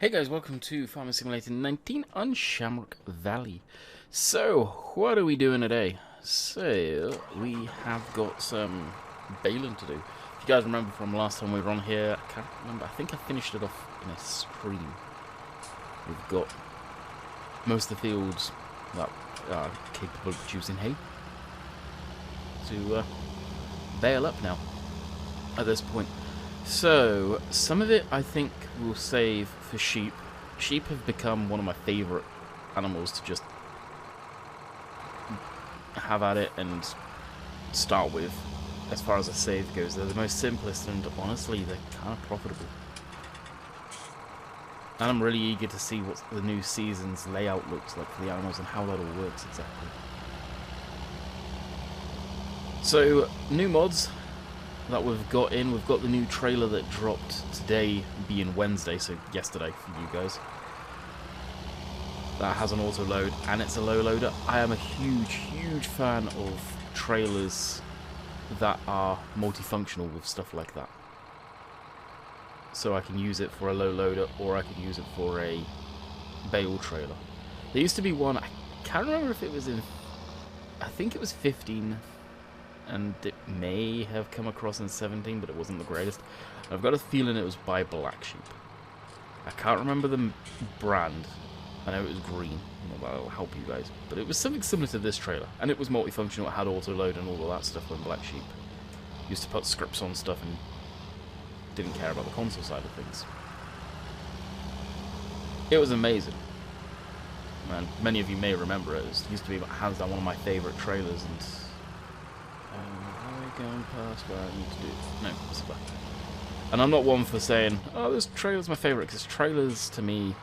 Hey guys, welcome to Farming Simulator 19 on Shamrock Valley. So, what are we doing today? So, we have got some baling to do. If you guys remember from last time we were on here, I can't remember, I think I finished it off in a stream. We've got most of the fields that are capable of producing hay to bale up now at this point. So, some of it I think we'll save for sheep. Sheep have become one of my favourite animals to just have at it and start with. As far as a save goes, they're the most simplest and honestly they're kind of profitable. And I'm really eager to see what the new season's layout looks like for the animals and how that all works exactly. So, new mods that we've got the new trailer that dropped today, being Wednesday, so yesterday for you guys. That has an auto load and it's a low loader. I am a huge fan of trailers that are multifunctional with stuff like that. So I can use it for a low loader or I can use it for a bale trailer. There used to be one, I can't remember if it was in, I think it was 15. And it may have come across in 17, but it wasn't the greatest. I've got a feeling it was by Black Sheep. I can't remember the brand. I know it was green. Well, that'll help you guys. But it was something similar to this trailer. And it was multifunctional, it had auto-load and all of that stuff when Black Sheep used to put scripts on stuff and didn't care about the console side of things. It was amazing. And many of you may remember it. It used to be hands down one of my favourite trailers, and going past where I need to do. No, it's back. And I'm not one for saying, oh, this trailer's my favourite, because trailers, to me,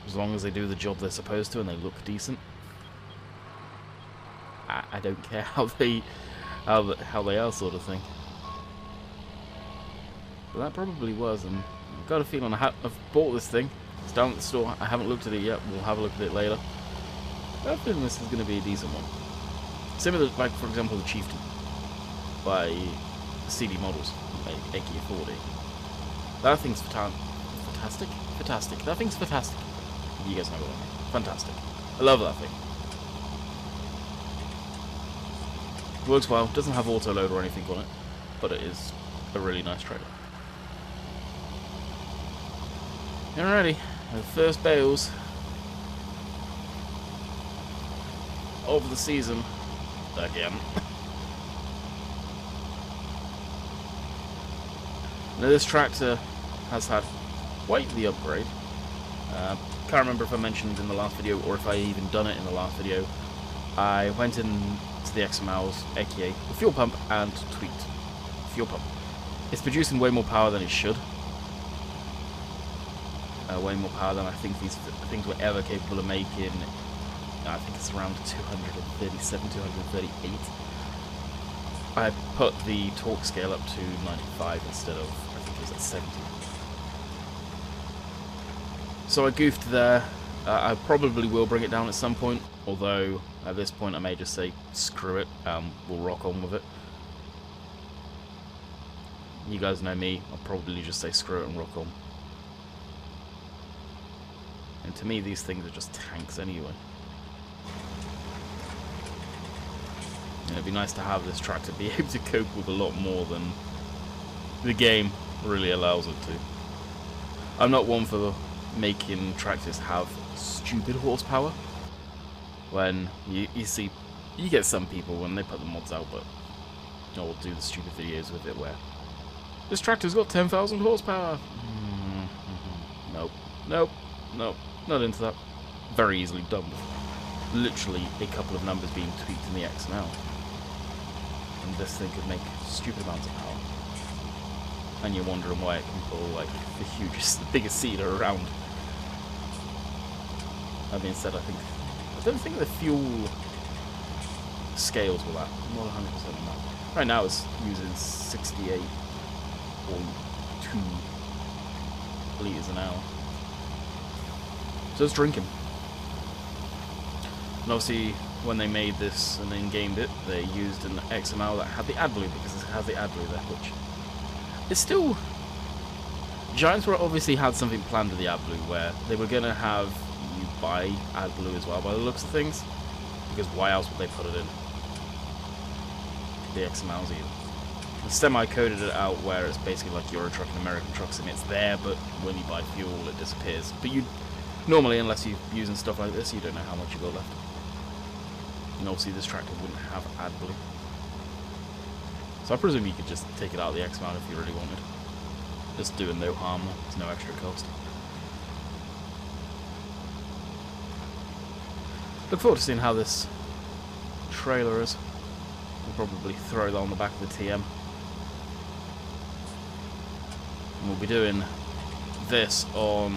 as long as they do the job they're supposed to and they look decent, I don't care how they are, sort of thing. But that probably was, and I've got a feeling I've bought this thing. It's down at the store. I haven't looked at it yet. We'll have a look at it later. I have a feeling this is going to be a decent one. Similar, like for example, the Chieftain by CD Models, like EP4. That thing's fantastic. That thing's fantastic. You guys know what I mean. Fantastic. I love that thing. Works well. Doesn't have auto load or anything on it, but it is a really nice trailer. Alrighty, the first bales of the season again. Now this tractor has had quite the upgrade. Can't remember if I mentioned in the last video or if I even done it in the last video. I went in to the XMLs, aka the fuel pump, and tweaked fuel pump. It's producing way more power than it should. Way more power than I think these things were ever capable of making. I think it's around 237, 238. I put the torque scale up to 95 instead of, I think it was at 70. So I goofed there. I probably will bring it down at some point, although at this point I may just say screw it, we'll rock on with it. You guys know me, I'll probably just say screw it and rock on. And to me these things are just tanks anyway. It'd be nice to have this tractor be able to cope with a lot more than the game really allows it to. I'm not one for making tractors have stupid horsepower. When you see, you get some people when they put the mods out, but or do the stupid videos with it where this tractor's got 10,000 horsepower. Nope, not into that. Very easily done. Literally a couple of numbers being tweaked in the XML. And this thing could make stupid amounts of power. And you're wondering why it can pull like the hugest, the biggest seeder around. That being said, I don't think the fuel scales with that. I'm not 100% on that. Right now it's using 68.2 litres an hour. So it's drinking. And obviously, when they made this and then gamed it, they used an XML that had the AdBlue, because it has the AdBlue there, which is still Giants were obviously had something planned with the AdBlue where they were going to have you buy AdBlue as well by the looks of things, because why else would they put it in the XMLs either? The semi-coded it out where it's basically like Euro Truck and American Trucks, and it's there, but when you buy fuel it disappears. But you normally, unless you're using stuff like this, you don't know how much you got left. And obviously this tractor wouldn't have AdBlue. So I presume you could just take it out of the XML if you really wanted. Just doing no harm, there's no extra cost. Look forward to seeing how this trailer is. We'll probably throw that on the back of the TM. And we'll be doing this on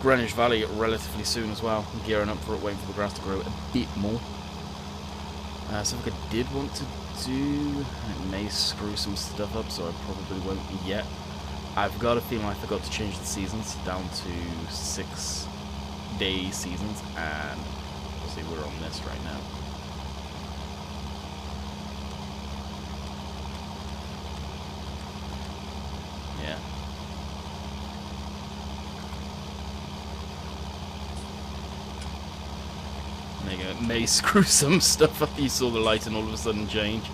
Greenwich Valley relatively soon as well. I'm gearing up for it, waiting for the grass to grow a bit more. Something I did want to do, and it may screw some stuff up, so I probably won't yet. I've got a feeling I forgot to change the seasons down to 6-day seasons, and obviously we're on this right now. Yeah. There you go. It may screw some stuff up. You saw the light and all of a sudden change.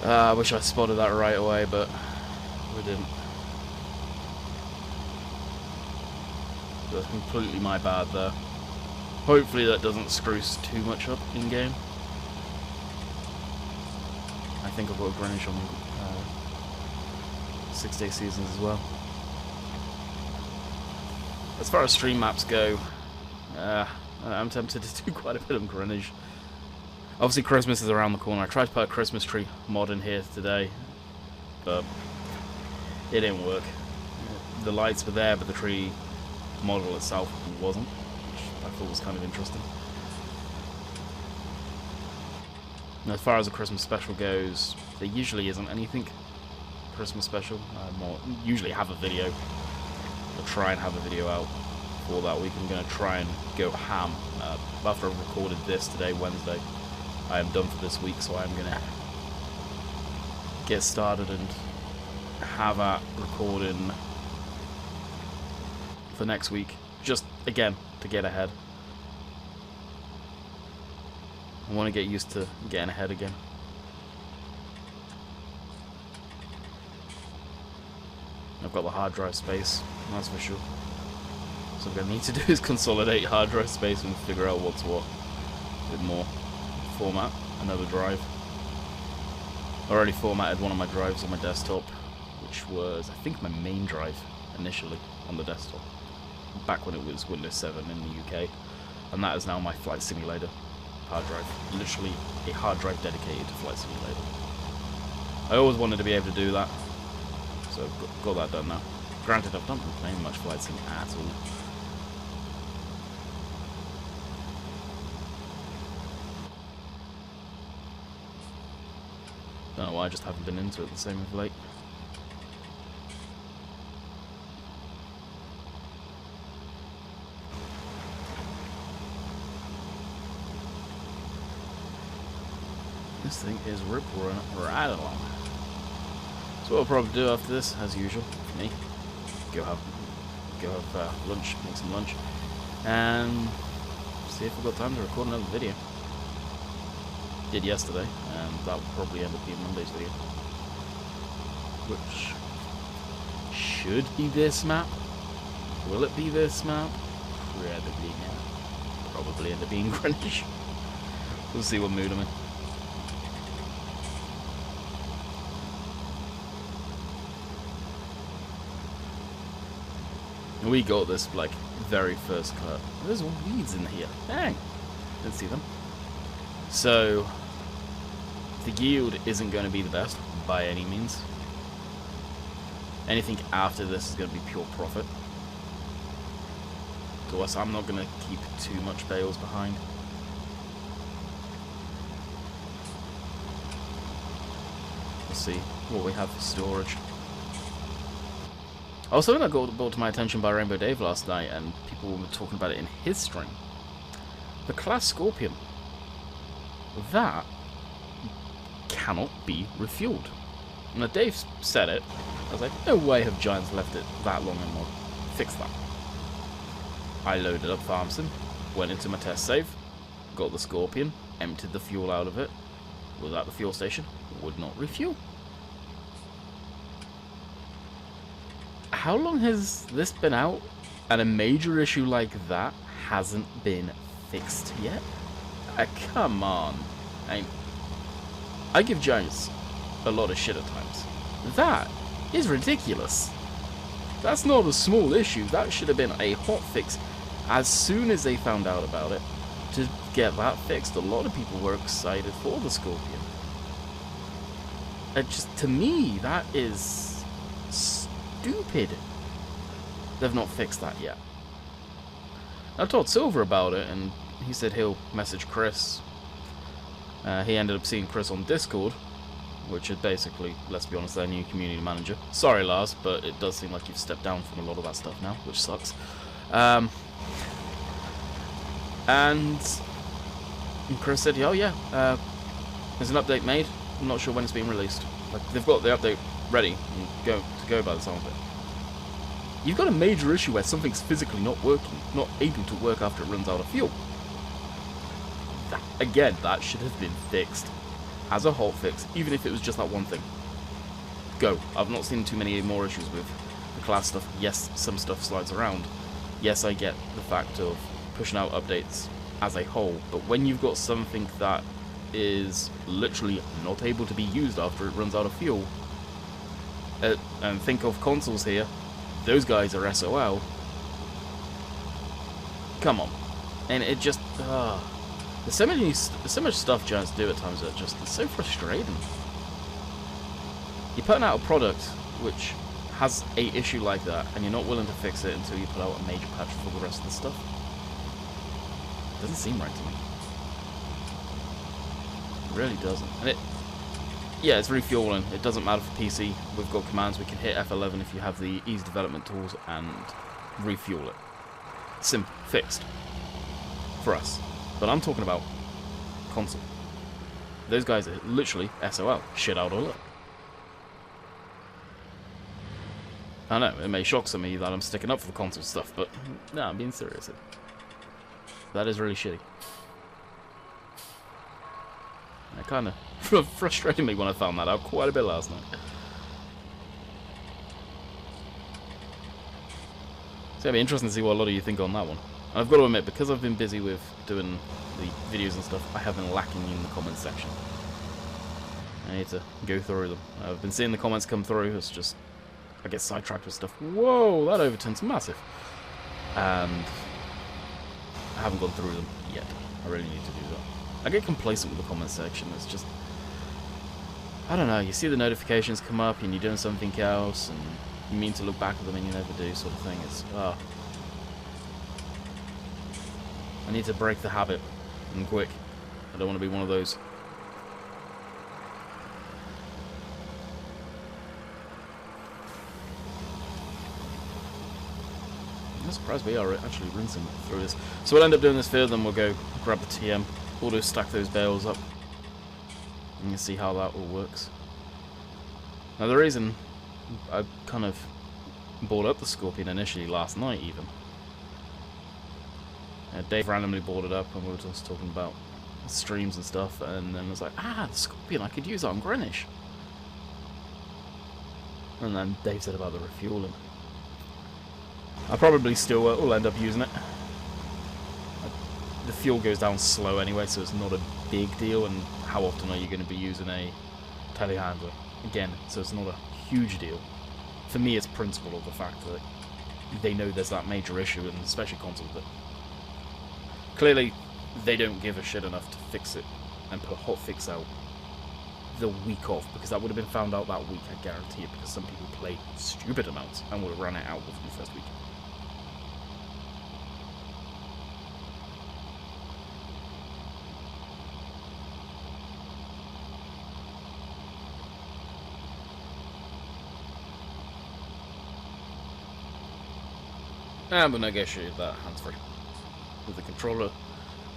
I wish I spotted that right away, but we didn't. That's completely my bad there. Hopefully that doesn't screw too much up in game. I think I've got Greenwich on 6-day seasons as well. As far as stream maps go, I'm tempted to do quite a bit of Greenwich. Obviously Christmas is around the corner. I tried to put a Christmas tree mod in here today, but it didn't work. The lights were there, but the tree model itself wasn't, which I thought was kind of interesting. And as far as the Christmas special goes, there usually isn't anything Christmas special. I'll usually have a video. I'll try and have a video out for that week. I'm going to try and go ham. After I've recorded this today, Wednesday, I am done for this week, so I'm going to get started and have that recording for next week. Just, again, to get ahead. I want to get used to getting ahead again. I've got the hard drive space, that's for sure. So what I'm going to need to do is consolidate hard drive space and figure out what's what. A bit more format, another drive. I already formatted one of my drives on my desktop, which was, I think, my main drive initially on the desktop, back when it was Windows 7 in the UK. And that is now my Flight Simulator hard drive. Literally a hard drive dedicated to Flight Simulator. I always wanted to be able to do that, so I've got that done now. Granted, I've not been playing much Flight Sim at all. Don't know why, I just haven't been into it the same of late. This thing is rip-roaring right along. So what I'll probably do after this, as usual, for me, go have lunch, make some lunch, and see if we've got time to record another video. Did yesterday, and that will probably end up being Monday's video, which should be this map. Will it be this map? Probably not. Probably end up being Greenwich. We'll see what mood I'm in. And we got this like very first cut. There's weeds in here. Dang, didn't see them. So the yield isn't going to be the best by any means. Anything after this is going to be pure profit to us. I'm not going to keep too much bales behind. We'll see what we have for storage. Also, something that got brought to my attention by Rainbow Dave last night, and people were talking about it in his stream. The Class Scorpion. That cannot be refueled. Now, Dave said it, was like, no way have Giants left it that long and mod. Fix that. I loaded up Farmson, went into my test save, got the Scorpion, emptied the fuel out of it, was at the fuel station, would not refuel. How long has this been out and a major issue like that hasn't been fixed yet? Come on. I give Giants a lot of shit at times. That is ridiculous. That's not a small issue. That should have been a hotfix as soon as they found out about it. To get that fixed, a lot of people were excited for the Scorpion. To me, that is stupid. They've not fixed that yet. I told Silver about it, and he said he'll message Chris. He ended up seeing Chris on Discord, which is basically, let's be honest, their new community manager. Sorry, Lars, but it does seem like you've stepped down from a lot of that stuff now, which sucks. And Chris said, oh yeah, there's an update made. I'm not sure when it's being released. Like, they've got the update ready and to go by the sound of it. You've got a major issue where something's physically not working, not able to work after it runs out of fuel. Again, that should have been fixed as a hotfix, even if it was just that one thing. Go. I've not seen too many more issues with the class stuff. Yes, some stuff slides around. Yes, I get the fact of pushing out updates as a whole, but when you've got something that is literally not able to be used after it runs out of fuel, and think of consoles here, those guys are SOL. Come on. And it just, there's so much stuff Giants do at times that just, it's so frustrating. You're putting out a product which has a issue like that, and you're not willing to fix it until you put out a major patch for the rest of the stuff. It doesn't seem right to me. It really doesn't. And yeah, it's refueling. It doesn't matter for PC. We've got commands. We can hit F11 if you have the ease development tools and refuel it. Simple. Fixed. For us. But I'm talking about console. Those guys are literally SOL. Shit out all up. I know, it may shock some of you that I'm sticking up for the console stuff, but no, I'm being serious. That is really shitty. It kind of frustrated me when I found that out quite a bit last night. So it'll be interesting to see what a lot of you think on that one. And I've got to admit, because I've been busy with doing the videos and stuff, I have been lacking in the comments section. I need to go through them. I've been seeing the comments come through, it's just I get sidetracked with stuff. Whoa, that overturn's massive. And I haven't gone through them yet. I really need to do that. I get complacent with the comment section. It's just, I don't know, you see the notifications come up and you're doing something else and you mean to look back at them and you never do, sort of thing. It's, I need to break the habit, and quick. I don't want to be one of those. I'm surprised we are actually rinsing through this. So we'll end up doing this field, then we'll go grab the TM, auto stack those bales up, and you see how that all works. Now the reason I kind of bought up the Scorpion initially last night even, Dave randomly bought it up and we were just talking about streams and stuff, and then I was like, the Scorpion, I could use that on Greenwich. And then Dave said about the refueling. I probably still will end up using it. The fuel goes down slow anyway, so it's not a big deal, and how often are you going to be using a telehandler? Again, so it's not a huge deal. For me, it's principle of the fact that they know there's that major issue, and especially consoles, that clearly they don't give a shit enough to fix it and put a hotfix out the week of, because that would have been found out that week, I guarantee it, because some people play stupid amounts and would have run it out within the first week. I'm gonna go shoot that hands-free with the controller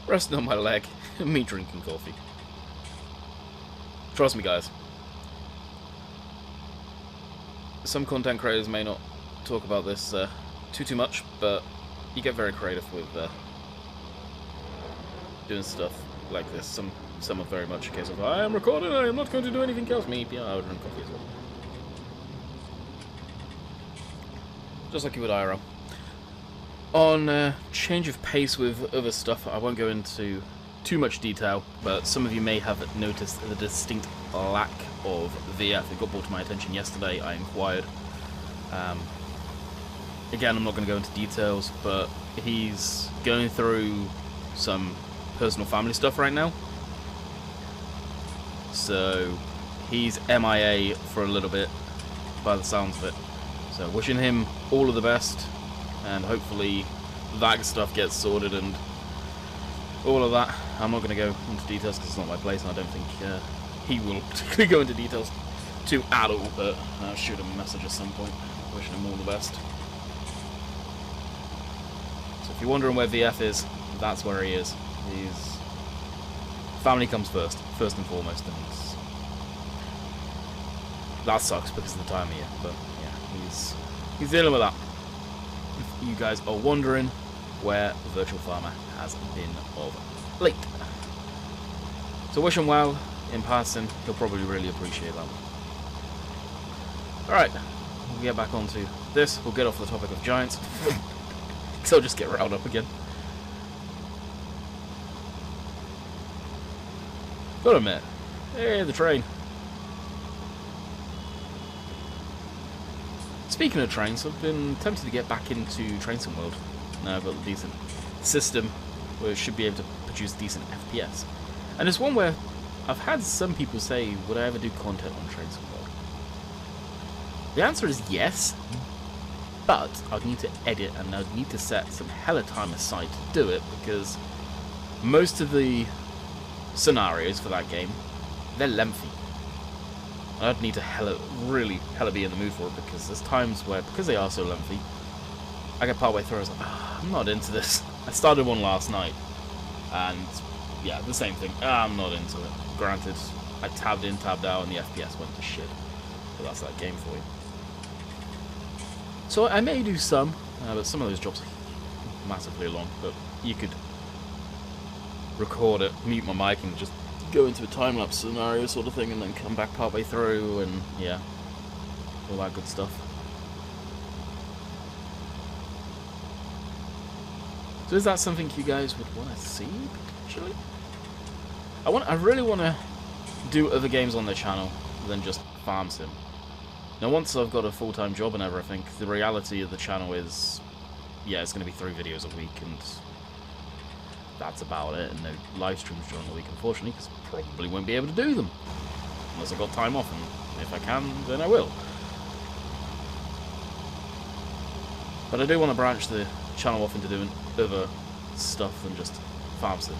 resting on my leg and me drinking coffee. Trust me, guys. some content creators may not talk about this too much, but you get very creative with doing stuff like this. Some are very much a case of, I am recording, I am not going to do anything else. Me, yeah, I would drink coffee as well. Just like you would IRL. On change of pace with other stuff, I won't go into too much detail, but some of you may have noticed the distinct lack of VF. It got brought to my attention yesterday. I inquired. Again, I'm not going to go into details, but he's going through some personal family stuff right now. So he's MIA for a little bit, by the sounds of it. So wishing him all of the best, and hopefully that stuff gets sorted and all of that. I'm not going to go into details because it's not my place, and I don't think he will particularly go into details too at all, but I'll shoot him a message at some point, wishing him all the best. So if you're wondering where VF is, that's where he is. He's... family comes first and foremost, and that sucks because of the time of year, but yeah, he's dealing with that. If you guys are wondering where Virtual Farmer has been of late. So wish him well in passing, he'll probably really appreciate that. Alright, we'll get back onto this, we'll get off the topic of giants, because I'll just get riled up again. Gotta admit, hey, the train. Speaking of trains, I've been tempted to get back into Train Sim World. Now I've got a decent system where it should be able to produce decent FPS. And it's one where I've had some people say, would I ever do content on Train Sim World? The answer is yes, but I'd need to edit and I'd need to set some hella time aside to do it, because most of the scenarios for that game, they're lengthy. I'd need to really be in the mood for it, because there's times where, because they are so lengthy, I get partway through, I was like, I'm not into this. I started one last night, and yeah, the same thing. I'm not into it. Granted, I tabbed in, tabbed out, and the FPS went to shit. But that's that game for you. So I may do some, but some of those jobs are massively long, but you could record it, mute my mic, and just go into a time-lapse scenario sort of thing, and then come back partway through, and yeah, all that good stuff. So is that something you guys would want to see, potentially? I really want to do other games on the channel than just Farm Sim. Now, once I've got a full-time job and everything, the reality of the channel is, yeah, it's going to be 3 videos a week, and that's about it, and no live streams during the week, unfortunately, because I probably won't be able to do them. Unless I've got time off, and if I can, then I will. But I do want to branch the channel off into doing other stuff than just Farm Sim.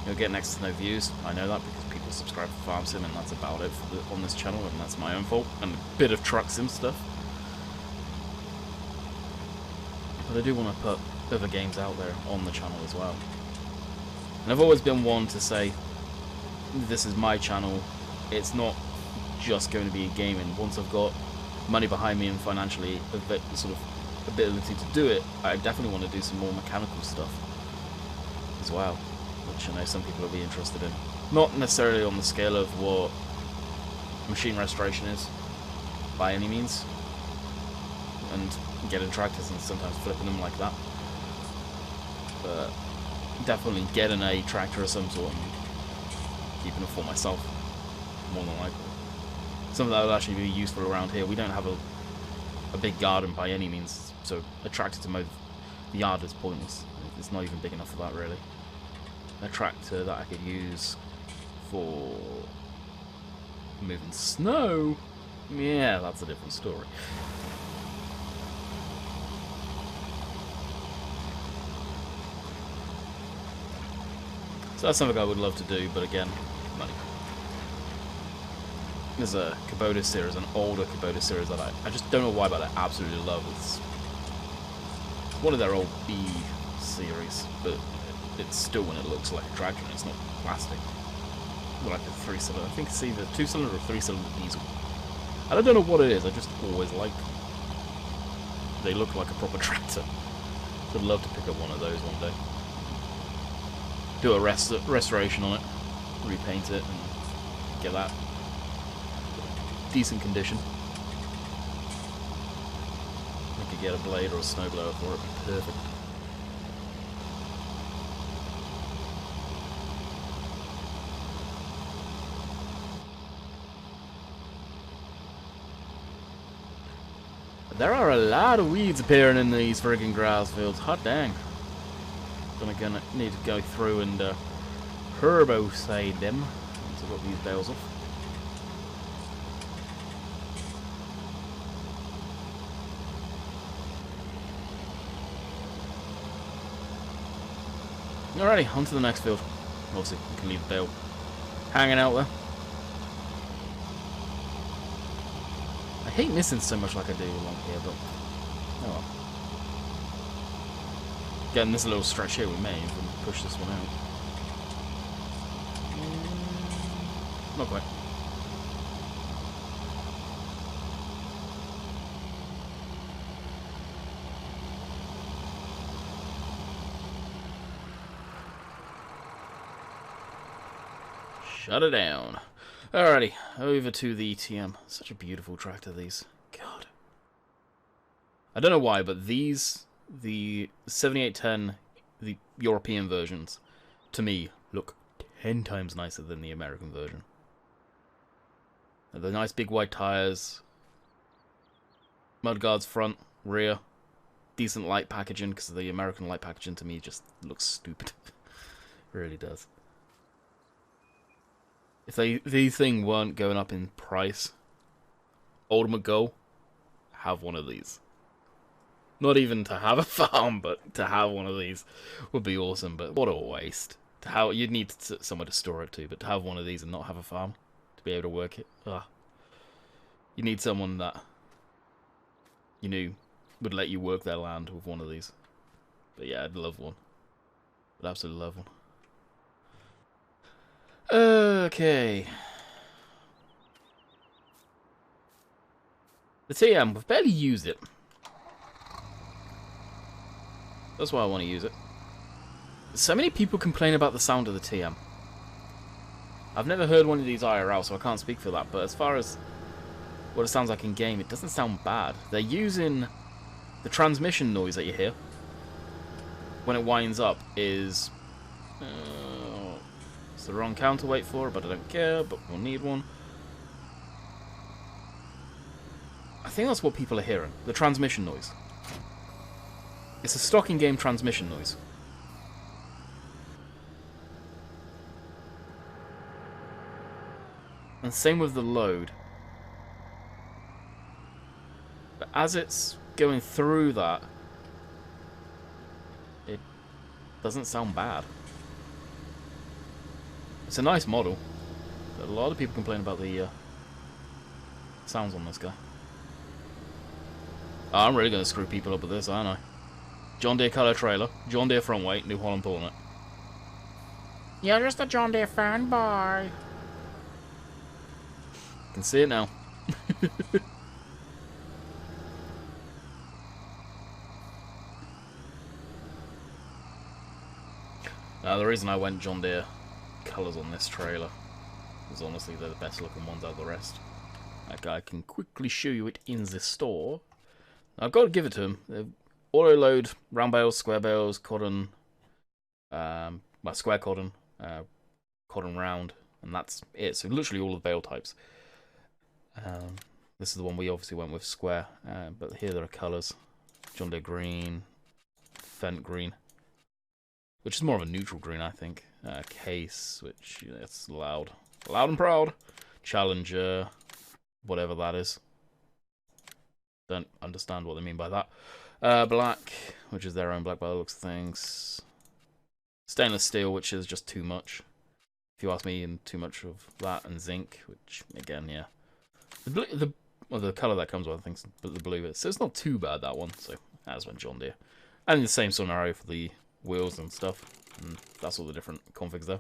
You'll get next to no views, I know that, because people subscribe for Farm Sim, and that's about it on this channel, and that's my own fault, and a bit of Truck Sim stuff. But I do want to put other games out there on the channel as well. And I've always been one to say, this is my channel, it's not just going to be gaming. Once I've got money behind me and financially sort of ability to do it, I definitely want to do some more mechanical stuff as well, which I know some people will be interested in. Not necessarily on the scale of what machine restoration is, by any means, and getting tractors and sometimes flipping them like that. But definitely getting a tractor of some sort and keeping it for myself, more than likely. Something that would actually be useful around here. We don't have a big garden by any means, so a tractor to mow the yard is pointless. It's not even big enough for that, really. A tractor that I could use for moving snow, yeah, that's a different story. So that's something I would love to do, but again, money. There's a Kubota series, an older Kubota series that I just don't know why, but I absolutely love. It's one of their old B series, but it's still, when it looks like a tractor, and it's not plastic. Like a 3-cylinder, I think it's either 2-cylinder or 3-cylinder diesel. And I don't know what it is, I just always like them. They look like a proper tractor. I'd love to pick up one of those one day. Do a restoration on it, repaint it, and get that decent condition. I could get a blade or a snowblower for it, it'd be perfect. There are a lot of weeds appearing in these friggin' grass fields. Hot dang. Gonna need to go through and herbicide them once I've got these bales off. Alrighty, on to the next field. Obviously, we can leave the bale hanging out there. I hate missing so much like I do along here, but oh well. Getting this little stretch here we may even push this one out. Not quite. Shut it down. Alrighty, over to the TM. Such a beautiful tractor, these. God. I don't know why, but these, the 7810, the European versions, to me, look 10 times nicer than the American version. The nice big white tyres, mudguards front, rear, decent light packaging, because the American light packaging to me just looks stupid. It really does. If these things weren't going up in price, ultimate goal, have one of these. Not even to have a farm, but to have one of these would be awesome. But what a waste. To have, you'd need somewhere to store it to, but to have one of these and not have a farm to be able to work it, you need someone that you knew would let you work their land with one of these. But yeah, I'd love one. I'd absolutely love one. Okay. The TM, we've barely used it. That's why I want to use it. So many people complain about the sound of the TM. I've never heard one of these IRL, so I can't speak for that, but as far as what it sounds like in game, it doesn't sound bad. They're using the transmission noise that you hear when it winds up is it's the wrong counterweight for it, but I don't care, but we'll need one. I think that's what people are hearing, the transmission noise. It's a stock in-game transmission noise. And same with the load. But as it's going through that, it doesn't sound bad. It's a nice model, but a lot of people complain about the sounds on this guy. Oh, I'm really going to screw people up with this, aren't I? John Deere color trailer, John Deere front weight, New Holland pulling it. You're just a John Deere fanboy. Can see it now. Now, the reason I went John Deere colours on this trailer is honestly they're the best looking ones out of the rest. Like, I can quickly show you it in the store. I've got to give it to him. Auto load, round bales, square bales, cotton, well, square cotton, cotton round, and that's it. So literally all of the bale types. This is the one we obviously went with, square, but here there are colours. John Deere green, Fent green, which is more of a neutral green, I think. Case, which, you know, it's loud and proud. Challenger, whatever that is. Don't understand what they mean by that. Black, which is their own black by the looks of things. Stainless steel, which is just too much. If you ask me, and too much of that, and zinc, which again, yeah. The colour that comes with, I think, is the blue. So it's not too bad, that one. So as went John Deere, and the same scenario for the wheels and stuff. And that's all the different configs there.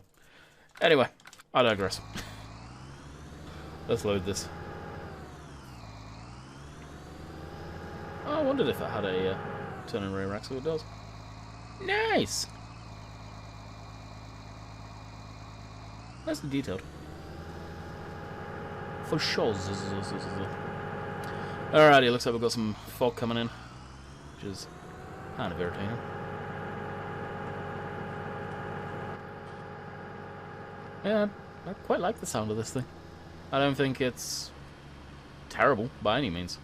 Anyway, I digress. Let's load this. I wondered if it had a turning rear rack, so it does. Nice! Nicely detailed. For sure. Alrighty, looks like we've got some fog coming in, which is kind of irritating. Yeah, I quite like the sound of this thing. I don't think it's terrible by any means.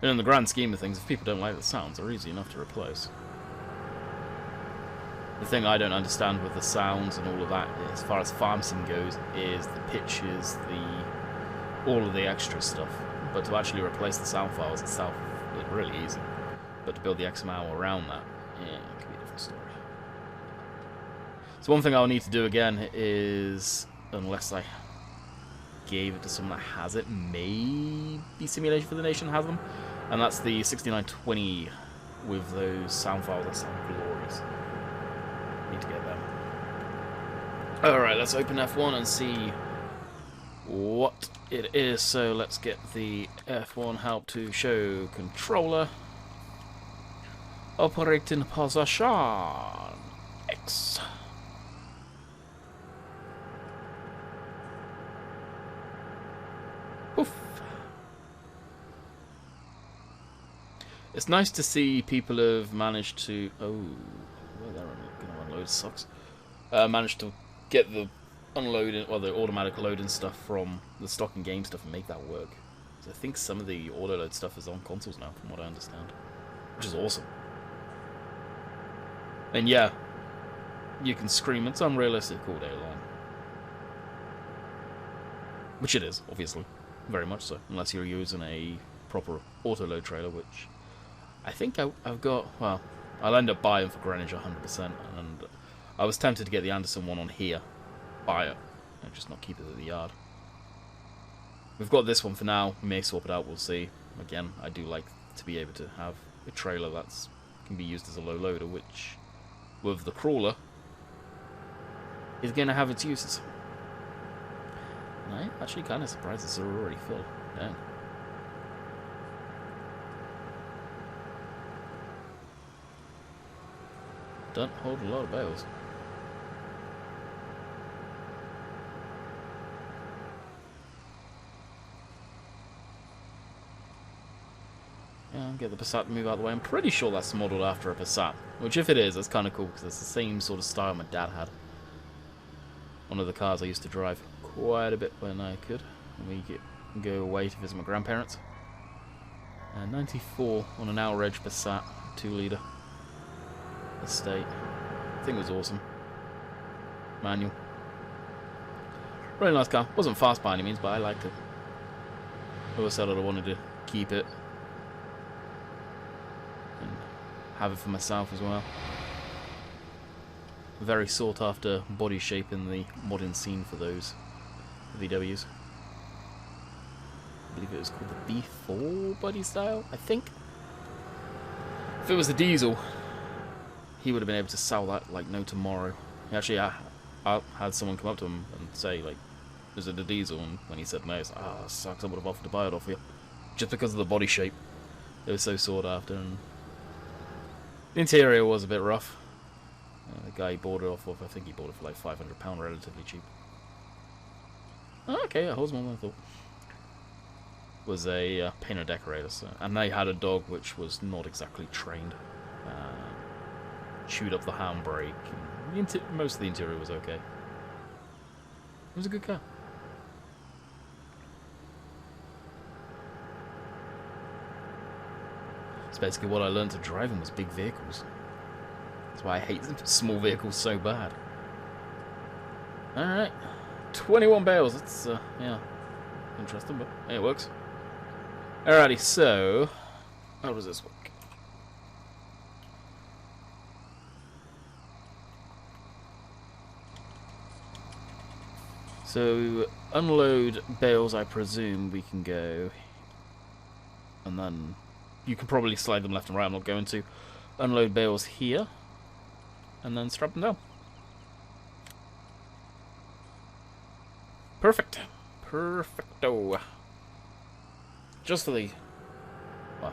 And in the grand scheme of things, if people don't like the sounds, they're easy enough to replace. The thing I don't understand with the sounds and all of that, as far as farm sim goes, is the pitches, all of the extra stuff. But to actually replace the sound files itself is really easy. But to build the XML around that, yeah, it could be a different story. So one thing I'll need to do again is, unless I gave it to someone that has it, maybe Simulation for the Nation has them, and that's the 6920 with those sound files that sound glorious. Need to get them. Alright, let's open F1 and see what it is. So let's get the F1 help to show controller. Operating position X. Poof. It's nice to see people have managed to... Oh, well, they're going to unload sucks. Managed to get the unloading, well, the automatic loading stuff from the stock and game stuff and make that work. So I think some of the auto load stuff is on consoles now, from what I understand, which is awesome. And yeah, you can scream it's unrealistic all day long, which it is, obviously, very much so, unless you're using a proper auto load trailer, which I think I've got. Well, I'll end up buying for Greenwich 100%, and I was tempted to get the Anderson one on here, buy it, and just not keep it at the yard. We've got this one for now. We may swap it out. We'll see. Again, I do like to be able to have a trailer that's can be used as a low loader, which with the crawler is going to have its uses. And I'm actually kind of surprised it's already full. Dang. Don't hold a lot of bales. Yeah, I'll get the Passat to move out of the way. I'm pretty sure that's modelled after a Passat. Which, if it is, that's kind of cool, because it's the same sort of style my dad had. One of the cars I used to drive quite a bit when I could. When we go away to visit my grandparents. 94 on an Outrage Passat, 2-litre. Estate. I think it was awesome. Manual. Really nice car. Wasn't fast by any means, but I liked it. I always said I wanted to keep it. And have it for myself as well. Very sought after body shape in the modern scene for those VWs. I believe it was called the B4 body style, I think. If it was a diesel, he would have been able to sell that like no tomorrow. Actually, I had someone come up to him and say, like, is it a diesel? And when he said no, it's like, ah, oh, sucks, I would have offered to buy it off you. Just because of the body shape. It was so sought after, and the interior was a bit rough. The guy he bought it off of, I think he bought it for like £500, relatively cheap. Oh, okay, it holds more than I thought. Was a painter decorator, so, and they had a dog which was not exactly trained. Chewed up the handbrake. Most of the interior was okay. It was a good car. It's basically what I learned to drive in was big vehicles. That's why I hate small vehicles so bad. Alright. 21 bales. That's, yeah, interesting, but hey, it works. Alrighty, so how does this work? So, unload bales, I presume we can go, and then you can probably slide them left and right. I'm not going to. Unload bales here, and then strap them down. Perfect. Perfecto. Just for the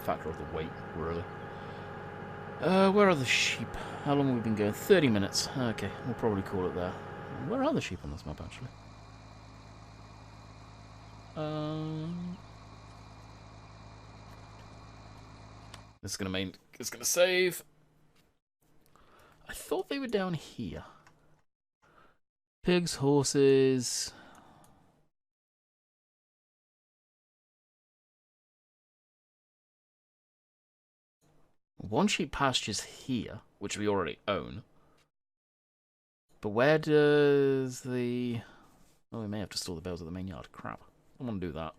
factor of the weight, really. Where are the sheep? How long have we been going? 30 minutes. Okay, we'll probably call it there. Where are the sheep on this map, actually? It's gonna save. I thought they were down here. Pigs, horses. One sheep pasture's here, which we already own. But where does the... Oh, we may have to store the bales at the main yard. Crap. I want to do that.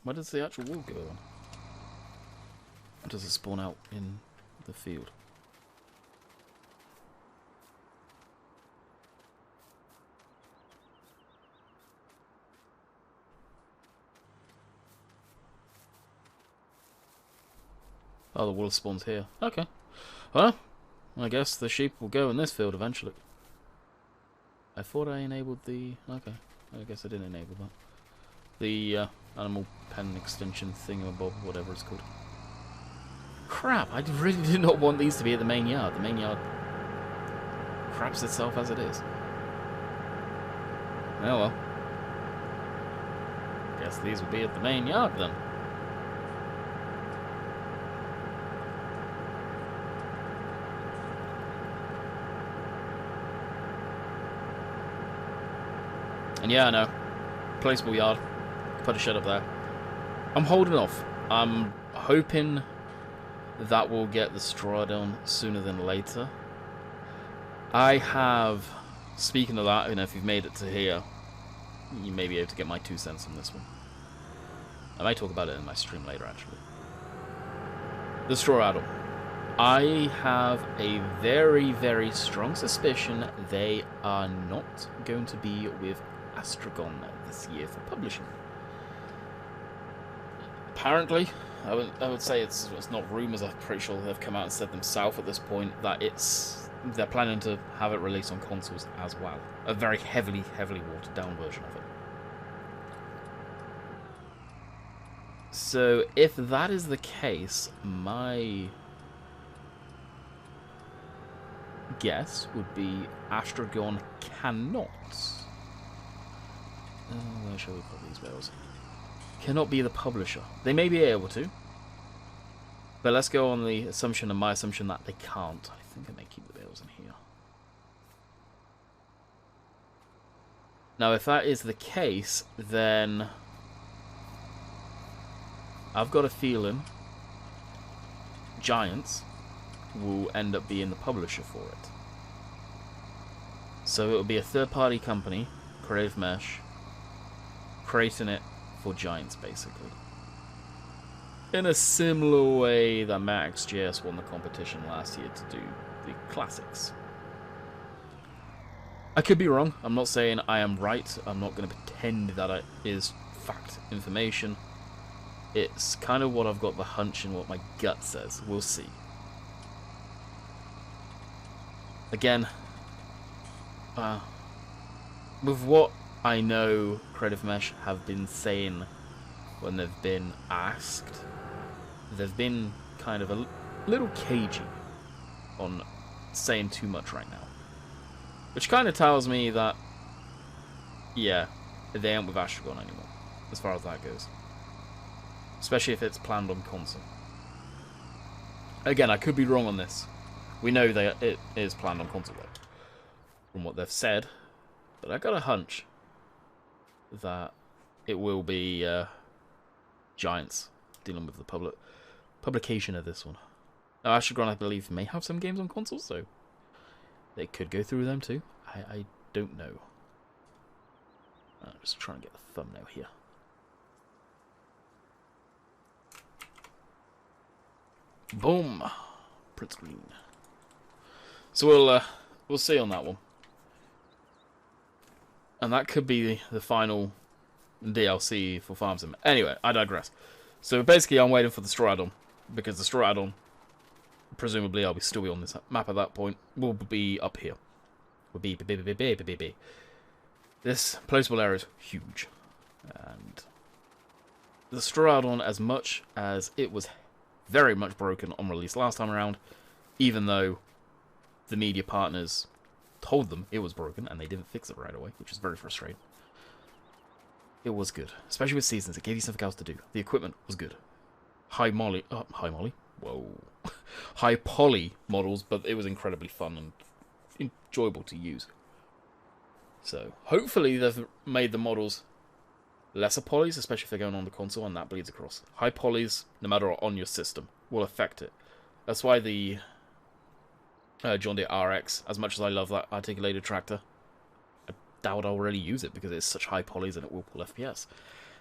Where does the actual wool go on? Or does it spawn out in the field? Oh, the wool spawns here. Okay. Well, I guess the sheep will go in this field eventually. I thought I enabled the... Okay. I guess I didn't enable that. The animal pen extension thingamabob, whatever it's called. Crap, I really did not want these to be at the main yard. The main yard craps itself as it is. Oh well. Guess these will be at the main yard then. And yeah, I know. Placeable yard. Put a shed up there. I'm holding off. I'm hoping that we'll get the straw done sooner than later. I have, speaking of that, you know, if you've made it to here, you may be able to get my 2 cents on this one. I might talk about it in my stream later, actually. The straw add-on. I have a very, very strong suspicion they are not going to be with Astragon this year for publishing. Apparently, I would say it's not rumours. I'm pretty sure they've come out and said themselves at this point that they're planning to have it released on consoles as well. A very heavily watered down version of it. So if that is the case, my guess would be Astragon cannot. Where shall we put these bales? Cannot be the publisher. They may be able to, but let's go on the assumption, and my assumption, that they can't. I think I may keep the bales in here. Now, if that is the case, then I've got a feeling Giants will end up being the publisher for it. So it will be a third-party company, Creative Mesh, creating it for Giants, basically. In a similar way that Max.js won the competition last year to do the classics. I could be wrong. I'm not saying I am right. I'm not going to pretend that it is fact information. It's kind of what I've got the hunch and what my gut says. We'll see. Again, with what I know Creative Mesh have been saying when they've been asked, they've been kind of a little cagey on saying too much right now. Which kind of tells me that, yeah, they ain't with Astragon anymore, as far as that goes. Especially if it's planned on console. Again, I could be wrong on this. We know that it is planned on console, though, from what they've said. But I got a hunch that it will be Giants dealing with the publication of this one. Now, Astragon, I believe, may have some games on consoles, so they could go through them too. I don't know. I'm just trying to get the thumbnail here. Boom! Print screen. So we'll see on that one. And that could be the final DLC for Farm Sim. Anyway, I digress. So basically, I'm waiting for the straw add-on, because the straw add-on, presumably I'll still be on this map at that point, will be up here. Will be. This placeable area is huge, and the Straddle, as much as it was very much broken on release last time around, even though the media partners told them it was broken and they didn't fix it right away, which is very frustrating. It was good, especially with Seasons. It gave you something else to do. The equipment was good. High poly models, but it was incredibly fun and enjoyable to use. So hopefully they've made the models lesser polys, especially if they're going on the console, and that bleeds across. High polys, no matter what, on your system, will affect it. That's why the John Deere RX, as much as I love that articulated tractor, I doubt I'll really use it because it's such high polys and it will pull FPS.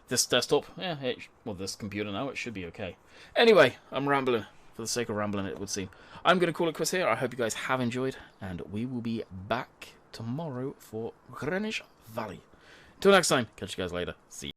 This desktop, this computer now, it should be okay. Anyway, I'm rambling. For the sake of rambling, it would seem. I'm going to call it quits here. I hope you guys have enjoyed, and we will be back tomorrow for Greenwich Valley. Till next time, catch you guys later. See you.